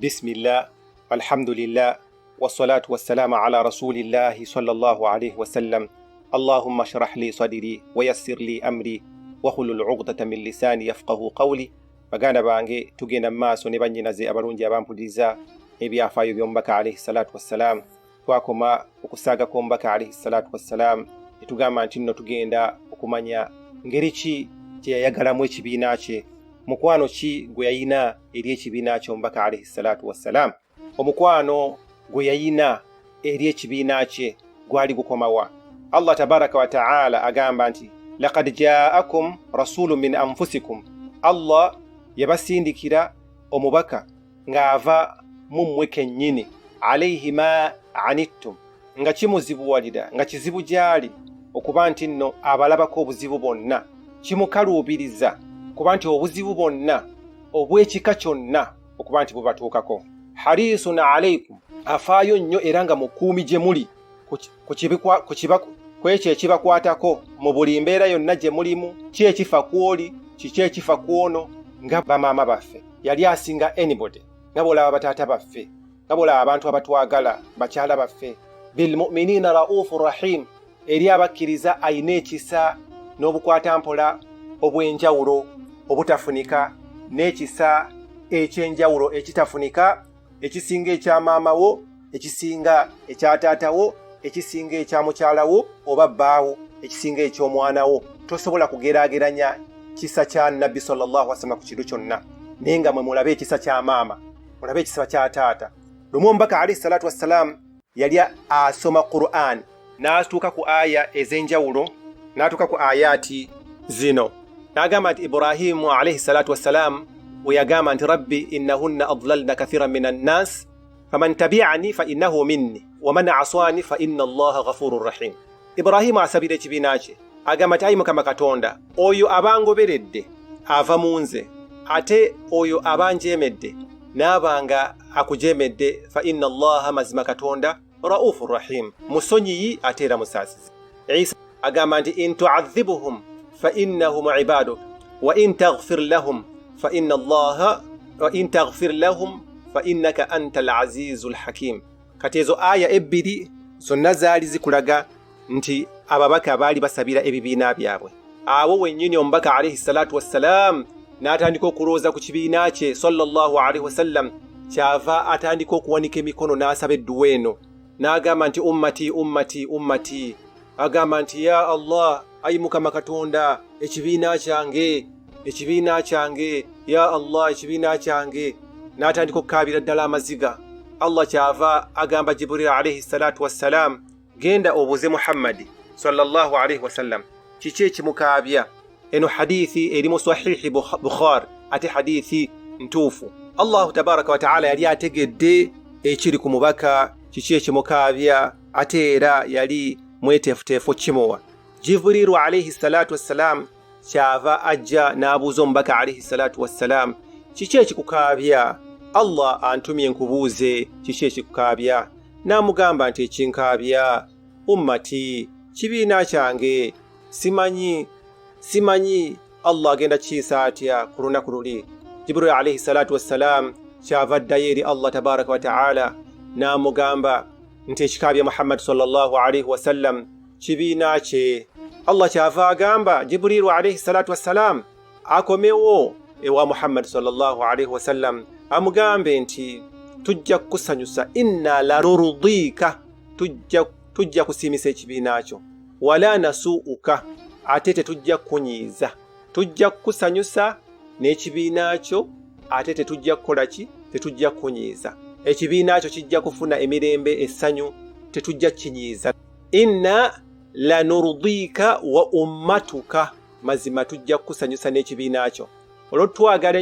Bismillah, alhamdulillah, wassalatu wassalamu ala rasulillahi sallallahu alayhi wasallam. Allahumma shrah li sadri wa yassir li amri wa hlul 'uqdatan min lisani yafqahu qawli. Baganda bange tugenda maaso ne bannyinaze abalungi abampuliriza ebyafaayo by'omubaka alayhi salatu wassalam. Twakoma okusaaga kw'omubaka alayhi salatu wassalam ne tugamba nti nno tugenda okumanya ngeri ki gye yayagalamu ekibiina kye, mukwano ki gwe yayina eri ekibiina kye omubaka alayhi salatu wassalam. Omukwano gwe yayina eri ekibiina kye gwali gukomawa. Allah tabaraka wa ta'ala agamba nti laqad ja'akum rasulun min anfusikum. Allah yabasindikira omubaka ng'ava mu mmwe kennyini, alayhi ma anittum, nga kimuzibuwalira, nga kizibu gyali okuba nti nno abalabako obuzibu bonna, kimukaluubiriza kuba nti obuzibu bonna obw'ekika kyonna okuba nti bubatuukako. Harisun alaykum, afaayo nnyo era nga mukuumi gye muli ku ekyo ekibakwatako mu buli mbeera yonna gye mulimu, ki ekifa ku oli, kiki ekifa ku ono, nga bamaama baffe. Yali asinga anybody, nga bw'olaba bataata baffe, nga bw'olaba abantu abatwagala, bakyala baffe. Bilmu'minina ra'ufu rahim, eri abakkiriza ayina ekisa n'obukwatampola obw'enjawulo obutafunika, n'ekisa eky'enjawulo ekitafunika, ekisinga ekya maamawo, ekisinga ekya taatawo, ekisinga ekya mukyalawo oba bbaawo, ekisinga eky'omwanawo. Tosobola kugeraageranya kisa kya Nabbi sallallahu alaihi wasallam ku kintu kyonna, naye nga mwe mulabe ekisa kya maama, mulabe ekisa kya taata. Lumu omubaka alayhi salatu wassalam yali asoma Qur'an, n'atuuka ku aya ez'enjawulo, n'atuuka ku ayati zino. N'agamba nti Ibrahimu alayhi salatu wassalam we yagamba nti rabbi innahunna adlalna kathiran minan nas faman tabi'ani fa innahu minni wa man aswani fa inna Allaha ghafurur rahim. Ibrahimu asabira ekibiina kye, agamba nti ayi Mukama Katonda, oyo abangoberedde ava mu nze, ate oyo abanjeemedde n'abanga akujeemedde, fa inna Allaha, mazima Katonda, raufur rahim, musonyiyi ate era musaasizi. Isa agamba nti in tu'adhibuhum fa innahum ibaduk wa in taghfir lahum fa inna Allaha wa in taghfir lahum fa innaka antal azizul hakim. Kati ezo aya ebbiri zonna zaali zikulaga nti ababaka baali basabira ebibiina byabwe. Abo wennyini omubaka alayhi salatu wassalam n'atandika okulowooza ku kibiina kye sallallahu alayhi wasallam, kyava atandika okuwanika emikono n'asaba edduwa eno, n'agamba nti ummati ummati ummati, agamba nti ya Allah, ayi Mukama Katonda, ekibiina kyange, ekibiina kyange, ya Allah, ekibiina kyange. N'atandika okukaabira ddala amaziga. Allah kyava agamba Jibril alayhi salatu wassalam, genda obuuze Muhammadi sallallahu alayhi wasallam kiki ekimukaabya. Eno hadithi eri mu sahihi Bukhari, ate hadithi ntuufu. Allahu tabaraka wa ta'ala yali ategedde ekiri ku mubaka, kiki ekimukaabya, ate era yali mweteefuteefu kimuwa. Jibrilu alayhi salatu wassalam kyava ajja n'abuuza omubaka alayhi salatu wassalam, kiki ekikukaabya? Allah antumye nkubuuze kiki ekikukaabya. N'amugamba nti ekinkaabya ummati, kibiina kyange, simanyi Allah agenda kiisa atya ku lunaku luli. Jibril alayhi salatu wassalam kyava addayo eri Allah tabaraka wa ta'ala n'amugamba nti ekikaabya Muhammad sallallahu alayhi wasallam kibiina kye. Allah kyava agamba Jibril alayhi salatu wassalam akomewo ewa Muhammad sallallahu alayhi wasallam amugambe nti tujja kukusanyusa, inna larurdika, tujja kusiimisa ekibiina kyo, wala nasuuka, ate tetujja kunyiiza. Tujja kukusanyusa n'ekibiina kyo, ate tetujja kukola ki? Tetujja kunyiiza. Ekibiina kyo kijja kufuna emirembe, essanyu, tetujja kinyiiza. Inna lanurdika wa ummatuka, mazima tujja kukusanyusa n'ekibiina kyo. Olwo twagala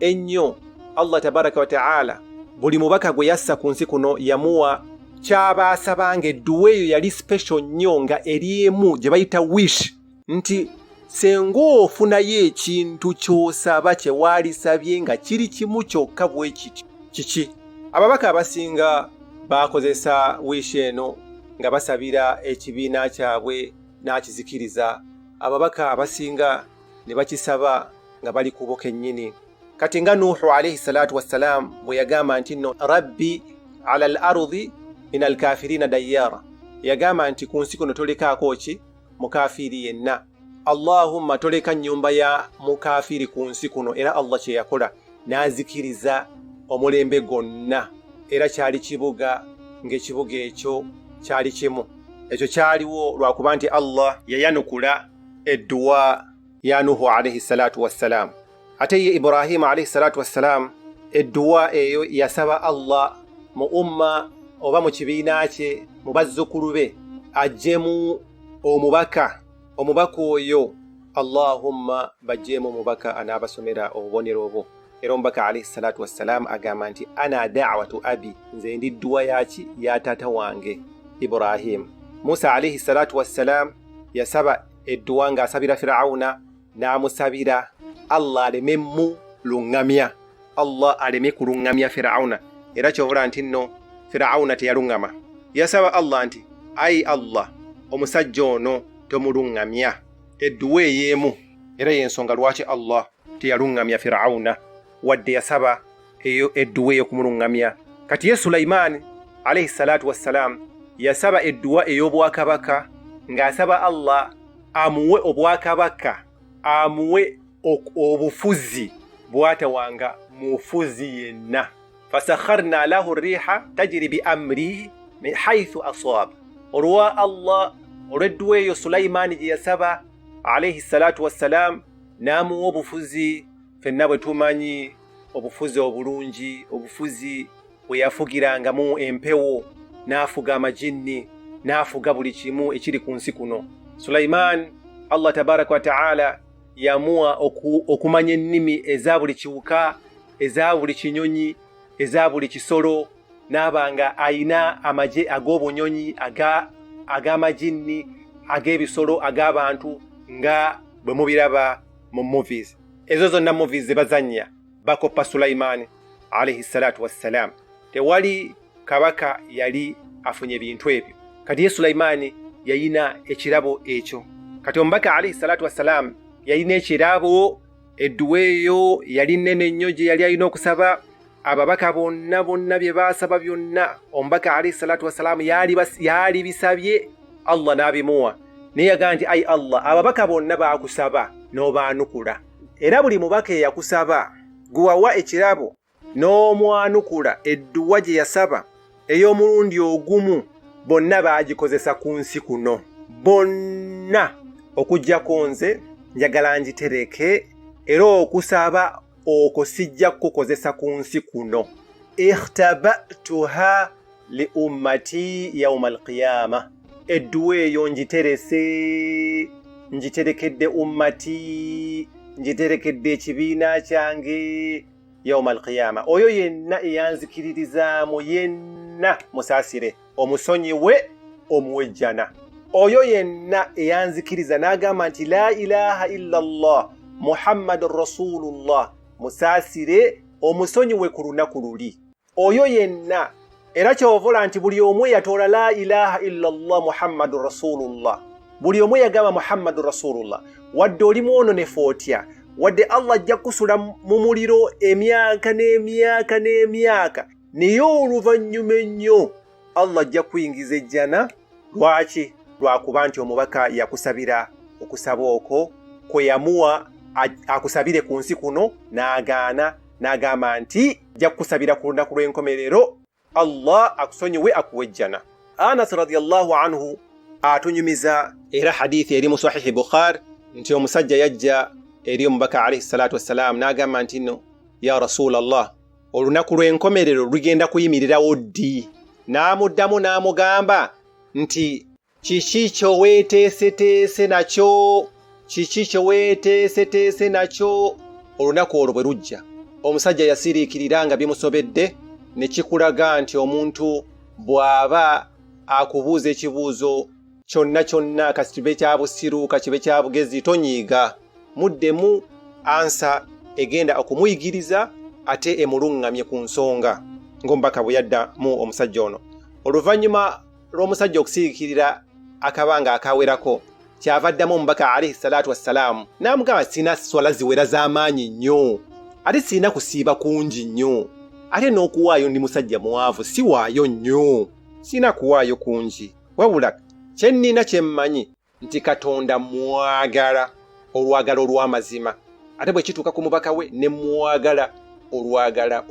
ennyo Allah tabaraka wa ta'ala buli mubaka gwe yassa ku nsi kuno yamuwa ky'abaasabanga. Edduwa eyo yali special nnyo, nga eri emu gye bayita wish, nti senga ofunayo ekintu ky'osaba kye waalisabye nga kiri kimu kyokka bwe kiti, kiki? Ababaka abasinga bakozesa wish eno nga basabira ekibiina kyabwe n'akizikiriza. Ababaka abasinga ne bakisaba nga bali kubo kennyini, kati nga Nuhu alayhi salatu wassalam bwe yagamba nti nno rabbi ala al-ardi min al-kafirina dayyara, yagamba nti ku nsi kuno tolekaako ki mukafiri yenna. Allahumma toleka nnyumba ya mukafiri ku nsi kuno. Era Allah kye yakola n'azikiriza omulembe gwonna, era kyali kibuga ng'ekibuga ekyo kyali kimu. Ekyo kyaliwo lwakuba nti Allah yayanukula edduwa ya Nuhu alayhi salatu wassalam. Ate ye Ibrahim alayhi salatu wassalam edduwa eyo yasaba Allah mu umma oba mu kibiina kye mu bazzukulu be ajjemu omubaka oyo Allahumma bajjemu omubaka anaabasomera obubonero obwo. Era omubaka alayhi salatu wassalam agamba nti ana da'watu abi, nze ndi dduwa yaki ya taata wange Ibrahim. Musa alayhi salatu wassalam yasaba edduwa ng'asabira Firawuna, n'amusabira Allah aleme mu luŋŋamya, Allah aleme kuluŋŋamya Firawuna. Era kyobula nti nno Firawuna teyaluŋŋama. Yasaba Allah nti ayi Allah, omusajja ono tomuluŋŋamya. Edduwa eyeemu, era y'ensonga lwaki Allah teyaluŋŋamya Firawuna wadde yasaba eyo edduwa ey'okumuluŋŋamya. Kati ye Sulaiman alayhi salatu wassalam yasaba edduwa ey'obwakabaka ng'asaba Allah amuwe obwakabaka, amuwe obufuzi bwatawanga mufuzi yenna. Fasakharna lahu riha tajri bi amrihi min haythu asab. Olwa Allah olw'edduwa eyo Sulaiman gye yasaba alayhi salatu wassalam n'amuwa obufuzi fenna bwe tumanyi, obufuzi obulungi, obufuzi bwe yafugirangamu empewo, n'afuga amajinni, n'afuga buli kimu ekiri ku nsi kuno. Sulaiman Allah tabaraka wa ta'ala yamuwa okumanya ennimi eza buli kiwuka, eza buli kinyonyi, eza buli kisolo, n'abanga ayina amaje ag'obunyonyi, ag'amajinni, ag'ebisolo, ag'abantu nga bwe mubiraba mu movies. Ezo zonna movies ze bazannya bakoppa Sulaiman alayhi salatu wassalam. Tewali kabaka yali afunye bintu ebyo. Kati ye Sulaiman yayina ekirabo ekyo. Kati omubaka alayhi salatu wassalam yayina ekirabo, edduwa eyo yali nnene nnyo gye yali alina okusaba. Ababaka bonna bye baasaba byonna omubaka alayhi salatu wassalam yali bisabye, Allah n'abimuwa. Naye yagamba nti ayi Allah, ababaka bonna baakusaba n'obaanukula, era buli mubaka eyakusaba guwawa ekirabo n'omwanukula edduwa gye yasaba ey'omulundi ogumu, bonna baagikozesa ku nsi kuno. Bonna okuggyako nze njagala ngitereke, era okusaba okwo sijja kukozesa ku nsi kuno. Ikhtabatuha li ummati yawma alqiyama. Edduwa eyo ngiterekedde ummati, ngiterekedde ekibiina kyange yawma alqiyama. Oyo yenna eyanzikiririzaamu yenna musaasire, omusonyiwe, omuwejjana. Oyo yenna eyanzikiriza n'agamba nti la ilaha illa Allah Muhammadur Rasulullah, musaasire, omusonyiwe ku lunaku luli. Oyo yenna, era kyovola nti buli omu yatoola la ilaha illa Allah Muhammadur Rasulullah, buli omu yagamba Muhammadur Rasulullah, wadde oli mwononefu otya, wadde Allah ajja kusula mu muliro emyaka n'emyaka n'emyaka, naye oluvannyuma ennyo Allah ajja kuyingiza ejjana. Lwaki? Lwakuba nti omubaka yakusabira okusaba okwo kwe yamuwa akusabire ku nsi kuno, n'agaana, n'agamba nti ajja kukusabira ku lunaku lw'enkomerero, Allah akusonyiwe, akuwejjana. Anas radiyallahu anhu atunyumiza era hadithi eri mu Sahih Bukhari nti omusajja yajja eri omubaka alayhi salatu wassalam n'agamba nti nno, ya Rasulallah, olunaku lw'enkomerero lugenda kuyimirirawo ddi? N'amuddamu n'amugamba nti kiki kyoweeteeseteese nakyo, kiki kyoweeteeseteese nakyo olunaku olwo bwe lujja. Omusajja yasiriikirira nga bimusobedde, ne kikulaga nti omuntu bw'aba akubuuza ekibuuzo kyonna kasibe kya busiru kakibe kya bugezi, tonyiiga, muddemu ansa egenda okumuyigiriza ate emuluŋŋamye ku nsonga, ng'omubaka bwe yaddamu omusajja ono. Oluvannyuma lw'omusajja okusiriikirira akabanga akawerako, kyava addamu omubaka alayhi salatu wassalamu n'amugamba sina swala ziwera z'amaanyi nnyo, ate sirina kusiiba kungi nnyo, ate n'okuwaayo ndi musajja muwaavu siwaayo nnyo, sirina kuwaayo kungi. Wabula kye nnina kye mmanyi nti Katonda mwagala olwagala olw'amazima, ate bwe kituuka ku mubaka we ne mwagala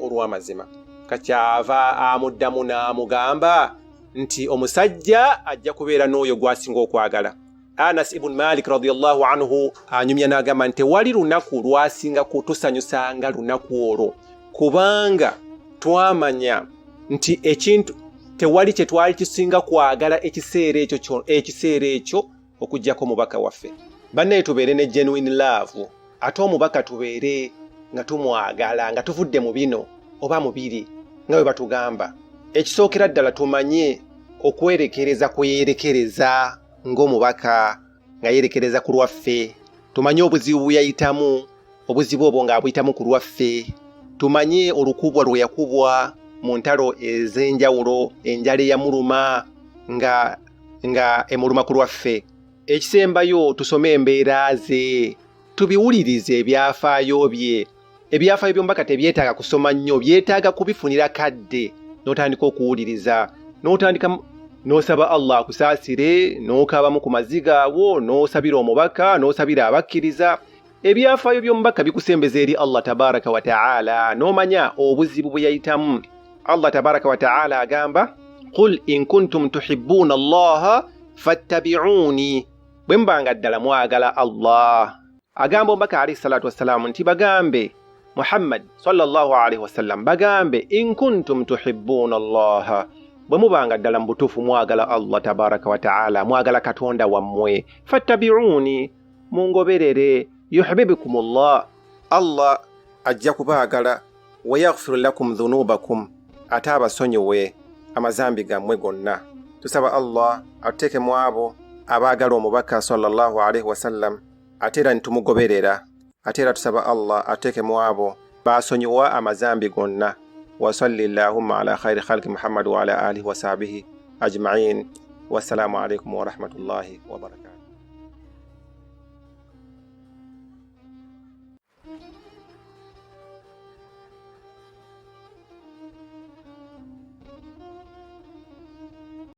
olw'amazima. Kakyava amuddamu n'amugamba nti omusajja ajja kubeera n'oyo gw'asinga okwagala. Anas ibn Malik radiyallahu anhu anyumya n'agamba nti tewali lunaku lwasinga kutusanyusa nga lunaku olwo, kubanga twamanya nti ekintu tewali kye twali kisinga kwagala ekiseera ekyo okuggyako mubaka waffe. Bannaye tubeere ne genuine love, ate omubaka tubeere nga tumwagala nga tuvudde mu bino oba mu biri nga bwe batugamba. Ekisookera ddala tumanye okwerekereza kwe yeerekereza ng'omubaka nga yeerekereza ku lwaffe. Tumanye obuzibu bwe yayitamu, obuzibu obwo ng'abuyitamu ku lwaffe. Tumanye olukubwa lwe yakubwa mu ntalo ez'enjawulo, enjala eyamuluma nga emuluma ku lwaffe. Ekisembayo tusome embeera ze, tubiwulirize ebyafaayo bye. Ebyafaayo by'omubaka tebyetaaga kusoma nnyo, byetaaga kubifunira kadde n'otandika okuwuliriza, n'otandika n'osaba Allah akusaasire, n'okaabamu ku maziga awo, n'osabira omubaka, n'osabira abakkiriza. Ebyafaayo by'omubaka bikusembeza eri Allah tabaraka wa ta'ala, n'omanya obuzibu bwe yayitamu. Allah tabaraka wa ta'ala agamba, qul in kuntum tuhibbuna allaha fattabi'uni, bwe mbanga ddala mwagala Allah. Agamba omubaka alayhi salatu wassalamu nti bagambe Muhammad sallallahu alayhi wasallam, bagambe in kuntum tuhibbuna allaha, bwe mubanga ddala mbutuufu mwagala Allah tabaraka wa ta'ala, mwagala Katonda wammwe, fattabi'uni, mungoberere, yuhibbukumullah, Allah ajja kubaagala, wa yaghfir lakum dhunubakum, ate abasonyiwe amazambi gammwe gonna. Tusaba Allah atuteeke mu abo abaagala omubaka sallallahu alayhi wasallam, ate era nitumugoberera, ate era tusaba Allah atuteeke mu abo basonyiwa amazambi gonna. Wa sallallahu ala khayri khalqi Muhammad wa ala alihi wa sahbihi ajma'in. Wassalamu alaykum wa rahmatullahi wa barakatuh.